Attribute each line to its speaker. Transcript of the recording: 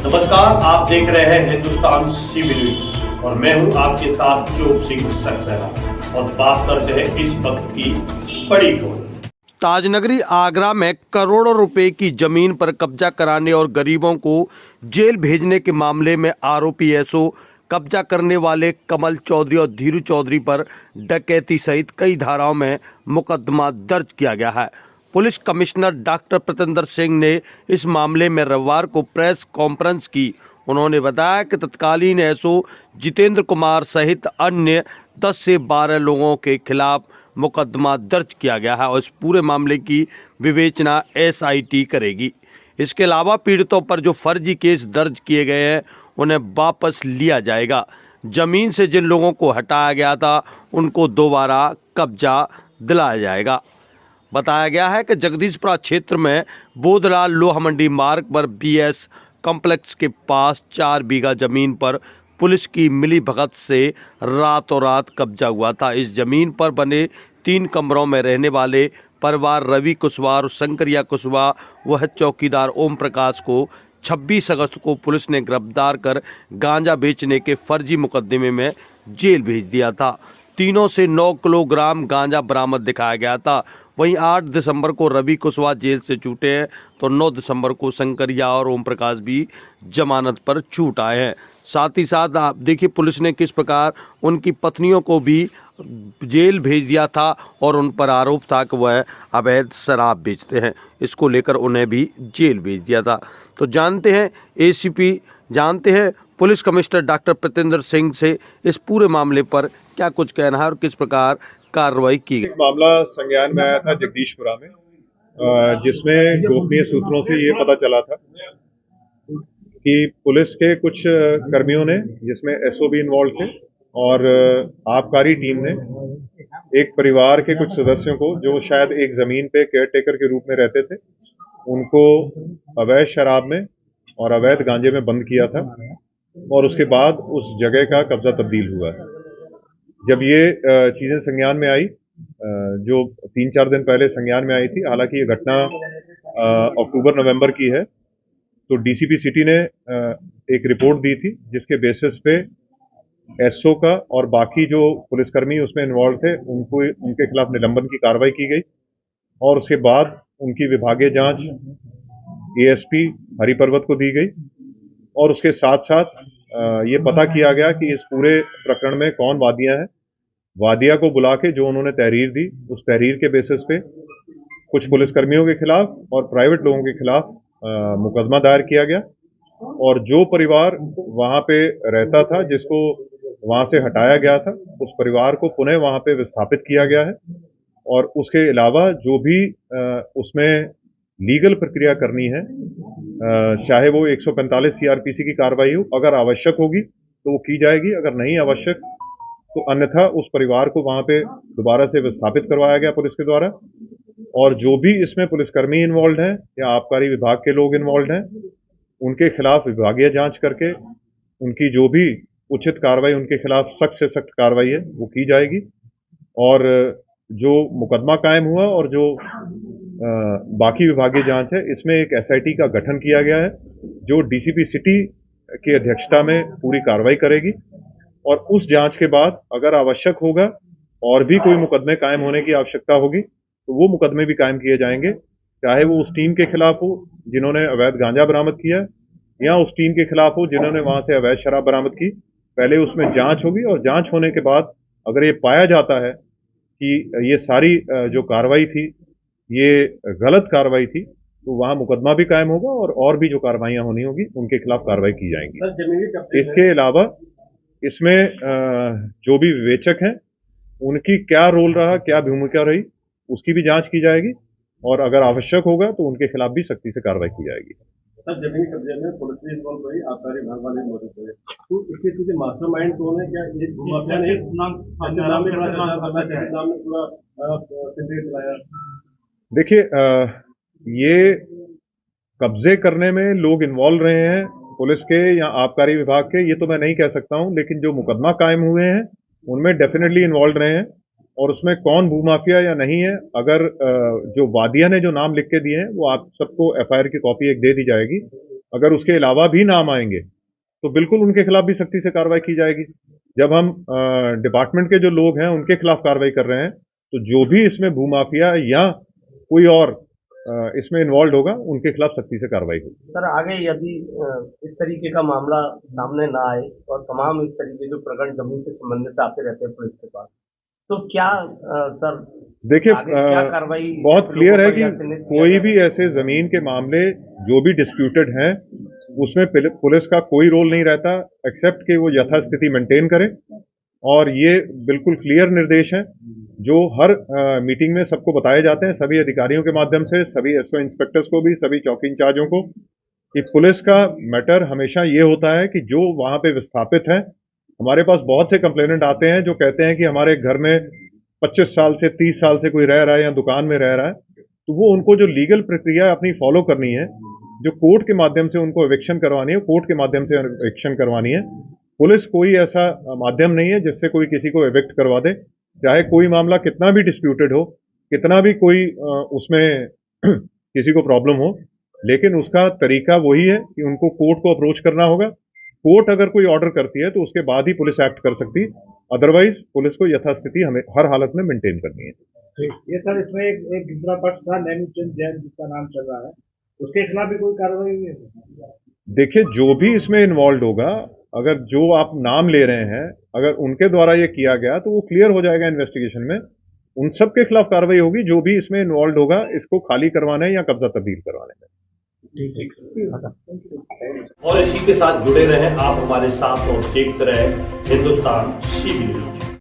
Speaker 1: नमस्कार, आप देख रहे हैं हिंदुस्तान सीबी न्यूज और मैं हूं आपके साथ जोग सिंह सक्सेना और बात करते हैं इस वक्त की बड़ी खबर।
Speaker 2: ताजनगरी आगरा में करोड़ों रुपए की जमीन पर कब्जा कराने और गरीबों को जेल भेजने के मामले में आरोपी एसओ कब्जा करने वाले कमल चौधरी और धीरू चौधरी पर डकैती सहित कई धाराओं में मुकदमा दर्ज किया गया है। पुलिस कमिश्नर डॉक्टर प्रतेंद्र सिंह ने इस मामले में रविवार को प्रेस कॉन्फ्रेंस की। उन्होंने बताया कि तत्कालीन एसओ जितेंद्र कुमार सहित अन्य 10 से 12 लोगों के खिलाफ मुकदमा दर्ज किया गया है और इस पूरे मामले की विवेचना एसआईटी करेगी। इसके अलावा पीड़ितों पर जो फर्जी केस दर्ज किए गए हैं उन्हें वापस लिया जाएगा। जमीन से जिन लोगों को हटाया गया था उनको दोबारा कब्जा दिलाया जाएगा। बताया गया है कि जगदीशपुरा क्षेत्र में बोधलाल लोहा मंडी मार्ग पर बीएस कॉम्प्लेक्स के पास 4 बीघा जमीन पर पुलिस की मिली भगत से रातों रात कब्जा हुआ था। इस जमीन पर बने 3 कमरों में रहने वाले परिवार रवि कुशवाहा और शंकरिया कुशवाहा वह चौकीदार ओम प्रकाश को 26 अगस्त को पुलिस ने गिरफ्तार कर गांजा बेचने के फर्जी मुकदमे में जेल भेज दिया था। तीनों से 9 किलोग्राम गांजा बरामद दिखाया गया था। वहीं 8 दिसंबर को रवि कुशवाहा जेल से छूटे हैं तो 9 दिसंबर को शंकरिया और ओम प्रकाश भी जमानत पर छूट आए हैं। साथ ही साथ आप देखिए पुलिस ने किस प्रकार उनकी पत्नियों को भी जेल भेज दिया था और उन पर आरोप था कि वह अवैध शराब बेचते हैं। इसको लेकर उन्हें भी जेल भेज दिया था। तो जानते हैं एसीपी जानते हैं पुलिस कमिश्नर डॉक्टर प्रतेंद्र सिंह से इस पूरे मामले पर क्या कुछ कहना है और किस प्रकार कार्रवाई की गई।
Speaker 3: मामला संज्ञान में आया था जगदीशपुरा में, जिसमें गोपनीय सूत्रों से ये पता चला था कि पुलिस के कुछ कर्मियों ने, जिसमें एसओ भी इन्वॉल्व थे और आबकारी टीम ने एक परिवार के कुछ सदस्यों को, जो शायद एक जमीन पे केयरटेकर के रूप में रहते थे, उनको अवैध शराब में और अवैध गांजे में बंद किया था और उसके बाद उस जगह का कब्जा तब्दील हुआ है। जब ये चीजें संज्ञान में आई, जो 3-4 दिन पहले संज्ञान में आई थी, हालांकि ये घटना अक्टूबर-नवंबर की है, तो डीसीपी सिटी ने एक रिपोर्ट दी थी जिसके बेसिस पे एसओ का और बाकी जो पुलिसकर्मी उसमें इन्वॉल्व थे उनके खिलाफ निलंबन की कार्रवाई की गई और उसके बाद उनकी विभागीय जांच एएसपी हरिपर्वत को दी गई और उसके साथ साथ ये पता किया गया कि इस पूरे प्रकरण में कौन वादियां हैं। वादिया को बुला के जो उन्होंने तहरीर दी, उस तहरीर के बेसिस पे कुछ पुलिसकर्मियों के खिलाफ और प्राइवेट लोगों के खिलाफ मुकदमा दायर किया गया और जो परिवार वहां पे रहता था, जिसको वहां से हटाया गया था, उस परिवार को पुनः वहां पे विस्थापित किया गया है और उसके अलावा जो भी उसमें लीगल प्रक्रिया करनी है, चाहे वो 145 सीआरपीसी की कार्रवाई हो, अगर आवश्यक होगी तो वो की जाएगी, अगर नहीं आवश्यक तो अन्यथा उस परिवार को वहां पे दोबारा से विस्थापित करवाया गया पुलिस के द्वारा। और जो भी इसमें पुलिसकर्मी इन्वॉल्व हैं या आबकारी विभाग के लोग इन्वॉल्व हैं, उनके खिलाफ विभागीय जांच करके उनकी जो भी उचित कार्रवाई, उनके खिलाफ सख्त से सख्त कार्रवाई है वो की जाएगी। और जो मुकदमा कायम हुआ और जो बाकी विभागीय जांच है, इसमें एक एसआईटी का गठन किया गया है जो डीसीपी सिटी की अध्यक्षता में पूरी कार्रवाई करेगी और उस जांच के बाद अगर आवश्यक होगा और भी कोई मुकदमे कायम होने की आवश्यकता होगी तो वो मुकदमे भी कायम किए जाएंगे, चाहे वो उस टीम के खिलाफ हो जिन्होंने अवैध गांजा बरामद किया या उस टीम के खिलाफ हो जिन्होंने वहां से अवैध शराब बरामद की। पहले उसमें जांच होगी और जांच होने के बाद अगर ये पाया जाता है कि ये सारी जो कार्रवाई थी ये गलत कार्रवाई थी तो वहां मुकदमा भी कायम होगा और भी जो कार्रवाइयां होनी होगी उनके खिलाफ कार्रवाई की जाएंगी। इसके अलावा इसमें जो भी विवेचक हैं उनकी क्या रोल रहा, क्या भूमिका रही, उसकी भी जांच की जाएगी और अगर आवश्यक होगा तो उनके खिलाफ भी सख्ती से कार्रवाई की जाएगी।
Speaker 4: सर, जमीनी कब्जे में पुलिस भी इन्वॉल्व रही, आबकारी विभाग वाले मौजूद हुए, तो इसके पीछे मास्टरमाइंड कौन है? क्या एक भूमाफिया ने नाम में पूरा सिंडिकेट चलाया?
Speaker 3: देखिए, ये कब्जे करने में लोग इन्वॉल्व रहे हैं पुलिस के या आबकारी विभाग के, ये तो मैं नहीं कह सकता हूं, लेकिन जो मुकदमा कायम हुए हैं उनमें डेफिनेटली इन्वॉल्व रहे हैं और उसमें कौन भूमाफिया या नहीं है, अगर जो वादिया ने जो नाम लिख के दिए हैं वो आप सबको एफआईआर की कॉपी एक दे दी जाएगी अगर उसके अलावा भी नाम आएंगे तो बिल्कुल उनके खिलाफ भी सख्ती से कार्रवाई की जाएगी। जब हम डिपार्टमेंट के जो लोग हैं उनके खिलाफ कार्रवाई कर रहे हैं तो जो भी इसमें भूमाफिया या कोई और इसमें इन्वॉल्व होगा उनके खिलाफ सख्ती से कार्रवाई होगी।
Speaker 5: सर आगे यदि इस तरीके का मामला सामने ना आए और तमाम इस तरीके जो प्रकरण जमीन से संबंधित आते रहते हैं पुलिस के पास, तो क्या सर
Speaker 3: देखिए
Speaker 5: क्या कार्रवाई
Speaker 3: बहुत क्लियर है कि
Speaker 5: या चिन्हित किया
Speaker 3: कोई
Speaker 5: जाएगा?
Speaker 3: भी ऐसे जमीन के मामले जो भी डिस्प्यूटेड हैं उसमें पुलिस का कोई रोल नहीं रहता एक्सेप्ट कि वो यथास्थिति मेंटेन करे। और ये बिल्कुल क्लियर निर्देश हैं जो हर मीटिंग में सबको बताए जाते हैं, सभी अधिकारियों के माध्यम से, सभी एसओ इंस्पेक्टर्स को भी, सभी चौकी इंचार्जों को, कि पुलिस का मैटर हमेशा ये होता है कि जो वहां पे विस्थापित हैं, हमारे पास बहुत से कंप्लेनेंट आते हैं जो कहते हैं कि हमारे घर में 25 साल से 30 साल से कोई रह रहा है या दुकान में रह रहा है, तो वो उनको जो लीगल प्रक्रिया अपनी फॉलो करनी है, जो कोर्ट के माध्यम से उनको एविक्शन करवानी है, कोर्ट के माध्यम से एविक्शन करवानी है। पुलिस कोई ऐसा माध्यम नहीं है जिससे कोई किसी को एविक्ट करवा दे, चाहे कोई मामला कितना भी डिस्प्यूटेड हो, कितना भी कोई उसमें किसी को प्रॉब्लम हो, लेकिन उसका तरीका वही है कि उनको कोर्ट को अप्रोच करना होगा। कोर्ट अगर कोई ऑर्डर करती है तो उसके बाद ही पुलिस एक्ट कर सकती, अदरवाइज पुलिस को यथास्थिति हमें हर हालत में मेंटेन करनी है।
Speaker 4: ये सर इसमें एक दूसरा पक्ष था नैनीचंद जैन जिसका नाम चल रहा है, उसके खिलाफ भी कोई कार्रवाई हुई है?
Speaker 3: देखिए जो भी इसमें इन्वॉल्व होगा, अगर जो आप नाम ले रहे हैं अगर उनके द्वारा ये किया गया तो वो क्लियर हो जाएगा इन्वेस्टिगेशन में, उन सब के खिलाफ कार्रवाई होगी जो भी इसमें इन्वॉल्व होगा, इसको खाली करवाने या कब्जा तब्दील करवाने में।
Speaker 1: और इसी के साथ जुड़े रहें आप हमारे साथ और देखते रहें हिंदुस्तान CB न्यूज।